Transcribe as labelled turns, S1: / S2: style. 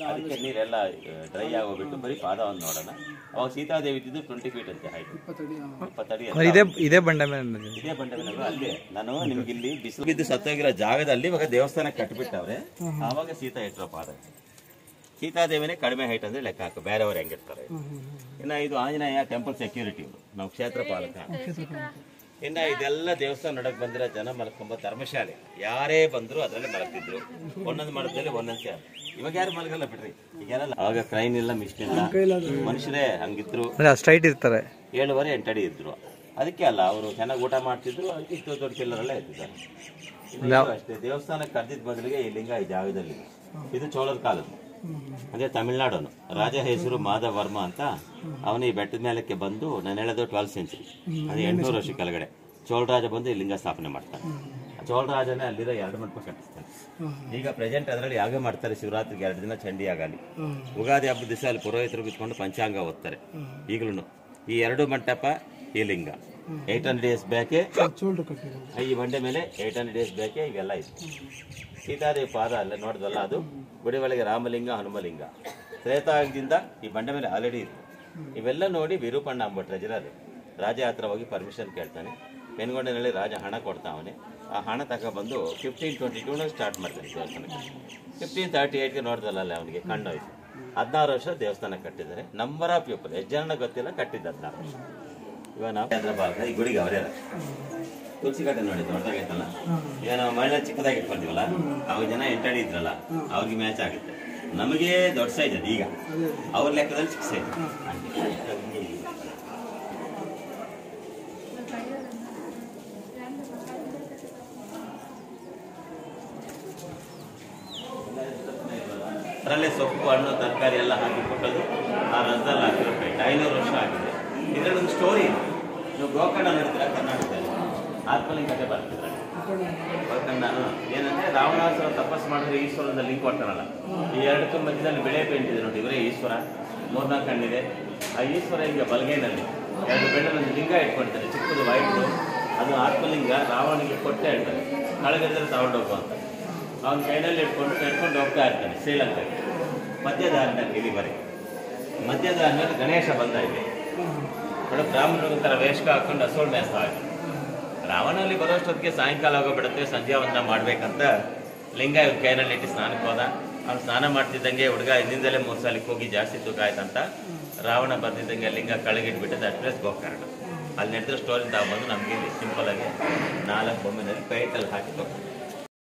S1: ಅದಕ್ಕೆ ನೀರೆಲ್ಲ ಡ್ರೈ ಆಗೋಗ್ಬಿಟ್ಟು ಬರೀ ಪಾದವನ್ನು ನೋಡೋಣ. ಅವಾಗ ಸೀತಾದೇವಿ ಇದ್ದಿದ್ದು 20 ಫೀಟ್ ಅಂತೆ ಹೈಟ್, 20 ಅಡಿ.
S2: ಇದೇ ಬಂಡೆ ಮೇಲೆ
S1: ಅಲ್ಲೇ ನಾನು ನಿಮ್ಗೆ ಇಲ್ಲಿ ಬಿಸಿಲು ಬಿದ್ದು ಸತ್ತೋಗಿರೋ ಜಾಗದಲ್ಲಿ ಇವಾಗ ದೇವಸ್ಥಾನ ಕಟ್ಬಿಟ್ಟವ್ರೆ. ಆವಾಗ ಸೀತಾ ಇಟ್ಟರೋ ಪಾದ. ಸೀತಾದೇವಿನೇ ಕಡಿಮೆ ಹೈಟ್ ಅಂದ್ರೆ ಲೆಕ್ಕ ಹಾಕು, ಬೇರೆಯವ್ರು ಹೆಂಗಿರ್ತಾರೆ. ಇನ್ನ ಇದು ಆಂಜನೇಯ ಟೆಂಪಲ್ ಸೆಕ್ಯೂರಿಟಿ, ನಾವು ಕ್ಷೇತ್ರ ಪಾಲಕ. ಇನ್ನ ಇದೆಲ್ಲ ದೇವಸ್ಥಾನ ನೋಡಕ್ ಬಂದಿರೋ ಜನ ಮಲ್ಕೊಂಬ ಧರ್ಮಶಾಲೆ. ಯಾರೇ ಬಂದ್ರು ಅದ್ರಲ್ಲಿ ಮಲಗ್ತಿದ್ರು, ಒಂದೊಂದು ಮರದಲ್ಲಿ ಒಂದೊಂದು ಸೇರ್. ಇವಾಗ ಯಾರು ಮಲಗಲ್ಲ ಬಿಡ್ರಿ, ಈಗೆಲ್ಲ ಆವಾಗ ಕ್ರೈನ್ ಇಲ್ಲ, ಮಿಷಿನ್ ಇಲ್ಲ, ಮನುಷ್ಯರೇ ಹಂಗಿದ್ರು.
S2: ಸ್ಟ್ರೈಟ್ ಇರ್ತಾರೆ,
S1: 7-8 ಅಡಿ ಇದ್ರು. ಅದಕ್ಕೆ ಅಲ್ಲ ಅವರು ಚೆನ್ನಾಗಿ ಊಟ ಮಾಡ್ತಿದ್ರು, ಇಷ್ಟು ದೊಡ್ಡ ಪಿಲ್ಲರೆಲ್ಲ ಇರ್ತಿದ್ದಾರೆ. ಅಷ್ಟೇ ದೇವಸ್ಥಾನಕ್ಕೆ ಕರ್ದಿದ್ ಬದಲಿಗೆ ಈ ಲಿಂಗ ಈ ಜಾಗದಲ್ಲಿ. ಇದು ಚೋಳದ ಕಾಲದ್ದು, ಅಂದ್ರೆ ತಮಿಳ್ನಾಡನು. ರಾಜ ಹೆಸರು ಮಾಧವ ವರ್ಮ ಅಂತ. ಅವನು ಈ ಬೆಟ್ಟದ ಮೇಲಕ್ಕೆ ಬಂದು, ನಾನು ಹೇಳೋದು 12th ಸೆಂಚುರಿ, ಅದು 800 ವರ್ಷ ಕೆಳಗಡೆ ಚೋಳರಾಜ ಬಂದು ಈ ಲಿಂಗ ಸ್ಥಾಪನೆ ಮಾಡ್ತಾನೆ. ಚೋಳರಾಜನೇ ಅಲ್ಲಿರೋ 2 ಮಂಟಪ ಕಟ್ಟಿಸ್ತಾನೆ. ಈಗ ಪ್ರೆಸೆಂಟ್ ಅದರಲ್ಲಿ ಯಾಗ ಮಾಡ್ತಾರೆ, ಶಿವರಾತ್ರಿಗೆ 2 ದಿನ ಚಂಡಿ ಆಗಲಿ. ಉಗಾದಿ ಹಬ್ಬದ ದಿವಸ ಅಲ್ಲಿ ಪುರೋಹಿತರು ಬಿತ್ಕೊಂಡು ಪಂಚಾಂಗ ಓದ್ತಾರೆ. ಈಗಲೂ ಈ 2 ಮಂಟಪ, ಈ ಲಿಂಗ 800 ಡೇಸ್ ಬೇಕೆ, ಈ ಬಂಡೆ ಮೇಲೆ 800 ಡೇಸ್ ಬೇಕೆ. ಇವೆಲ್ಲ ಇದೆ. ಸೀತಾದೇವಿ ಪಾದ ಅಲ್ಲ ನೋಡಿದ್ವಲ್ಲ, ಅದು ಗುಡಿ ಒಳಗೆ ರಾಮಲಿಂಗ, ಹನುಮಲಿಂಗ ತ್ರೇತಾಯುಗದಿಂದ ಈ ಬಂಡೆ ಮೇಲೆ ಆಲ್ರೆಡಿ ಇತ್ತು. ಇವೆಲ್ಲ ನೋಡಿ ವಿರೂಪಣ್ಣ ಅಂಬಟ್ ರಜರಾಜ್ ರಾಜ ಹತ್ರ ಹೋಗಿ ಪರ್ಮಿಷನ್ ಕೇಳ್ತಾನೆ. ಪೆನ್ಗೊಂಡಿನಲ್ಲಿ ರಾಜ ಹಣ ಕೊಡ್ತಾವನೆ. ಆ ಹಣ ತಗೊಬಂದು 1522 ಸ್ಟಾರ್ಟ್ ಮಾಡ್ತಾನೆ ದೇವಸ್ಥಾನಕ್ಕೆ. 1538ಗೆ ನೋಡಿದಲ್ಲ ಅವನಿಗೆ ಕಣ್ಣೋಯ್ತು. 16 ವರ್ಷ ದೇವಸ್ಥಾನ ಕಟ್ಟಿದ್ದಾರೆ. ನಂಬರ್ ಆಫ್ ಪೀಪಲ್ ಎಷ್ಟು ಜನ ಗೊತ್ತಿಲ್ಲ, ಕಟ್ಟಿದ್ದ 16 ವರ್ಷ. ಇವಾಗ ನಾವು ಈ ಗುಡಿಗೆ ಅವರೇ ತುಳಸಿ ಕಟ್ಟೆ ನೋಡಿ ದೊಡ್ಡದಾಗೈತಲ್ಲ. ಈಗ ನಾವು ಮಳೆ ಚಿಕ್ಕದಾಗಿ ಇಟ್ಕೊಳ್ತೀವಲ್ಲ, ಅವಾಗ ಜನ 8 ಅಡಿ ಇದ್ರಲ್ಲ, ಅವ್ರಿಗೆ ಮ್ಯಾಚ್ ಆಗುತ್ತೆ. ನಮಗೆ ದೊಡ್ಡ ಸೈಜ್ ಅದು, ಈಗ ಅವ್ರ ಲೆಕ್ಕದಲ್ಲಿ ಚಿಕ್ಕ ಸೈಜ್. ಅದರಲ್ಲೇ ಸೊಪ್ಪು, ಹಣ್ಣು, ತರಕಾರಿ ಎಲ್ಲ ಹಾಕಿ ಕೊಟ್ಟದು ಆ ರಸದಲ್ಲಿ ಹಾಕಿರೋ ಪೇಂಟ್ 500 ವರ್ಷ ಆಗಿದೆ. ಇದರಲ್ಲಿ ಒಂದು ಸ್ಟೋರಿ ಇದೆ. ನೀವು ಗೋಕರ್ಣ ನೋಡಿದ್ರೆ ಕರ್ನಾಟಕದಲ್ಲಿ ಆತ್ಮಲಿಂಗ ಕಥೆ ಬರ್ತಿದ್ರೆ ಗೋಕರ್ಣ ಏನಂದ್ರೆ, ರಾವಣಾಸುರ ತಪಸ್ ಮಾಡಿದ್ರೆ ಈಶ್ವರನ ಲಿಂಕ್ ಕೊಡ್ತಾರಲ್ಲ, ಈ 2 ಮಧ್ಯದಲ್ಲಿ ಬೆಳೆ ಪೇಂಟ್ ಇದೆ ನೋಡಿ. ಇವರೇ ಈಶ್ವರ, 4-4 ಕಣ್ಣಿದೆ. ಆ ಈಶ್ವರ ಈಗ ಬಲಗೈನಲ್ಲಿ 2 ಬೆಣ್ಣಲ್ಲಿ ಲಿಂಗ ಇಟ್ಕೊಳ್ತಾರೆ, ಚಿಕ್ಕದು ವೈಟ್ದು. ಅದು ಆತ್ಮಲಿಂಗ. ರಾವಣಿಗೆ ಕೊಟ್ಟೆ ಹೇಳ್ತಾರೆ, ಕಳಗದ್ರೆ ತಗೊಂಡೋಗು ಅಂತ. ಅವನ ಕೈನಲ್ಲಿ ಇಟ್ಕೊಂಡು ಹೋಗ್ತಾ ಇರ್ತಾನೆ ಶ್ರೀಲಂಕಾಗೆ. ಮಧ್ಯದಾರಿನಲ್ಲಿ ಇಲ್ಲಿ ಬರೀ ಮಧ್ಯದಾರಿನಲ್ಲಿ ಗಣೇಶ ಬಂದ ಇಲ್ಲಿ ನೋಡಿ, ಬ್ರಾಹ್ಮಣರ ಥರ ವೇಷ ಹಾಕೊಂಡು ಹಸೋಳು ಮೇಸ್ತಾ ಇದ್ದ. ರಾವಣಲ್ಲಿ ಬರೋಷ್ಟೊತ್ತಿಗೆ ಸಾಯಂಕಾಲ ಹೋಗೋಬಿಡುತ್ತೆ. ಸಂಧ್ಯಾ ವಂದನ ಮಾಡ್ಬೇಕಂತ ಲಿಂಗ ಇವ್ರ ಕೈನಲ್ಲಿ ಇಟ್ಟು ಸ್ನಾನಕ್ಕೆ ಹೋದ. ಅವ್ನು ಸ್ನಾನ ಮಾಡ್ತಿದ್ದಂಗೆ ಹುಡುಗ ಹಿಂದಿಂದಲೇ 3 ಸಲಕ್ಕೆ ಹೋಗಿ ಜಾಸ್ತಿ ತೂಕ ಆಯ್ತಂತ ರಾವಣ ಬರ್ತಿದ್ದಂಗೆ ಲಿಂಗ ಕಳಗಿಟ್ಬಿಟ್ಟು ದಟ್ ಪ್ಲೇಸ್ ಗೋಕರ್ಣ. ಅಲ್ಲಿ ನಡೆದ್ರೆ ಸ್ಟೋರಿ ಬಂದು ನಮಗೆ ಇಲ್ಲಿ ಸಿಂಪಲ್ ಆಗಿ 4 ಬೊಮ್ಮೆನಲ್ಲಿ ಪೇಂಟಲ್ಲಿ ಹಾಕಿ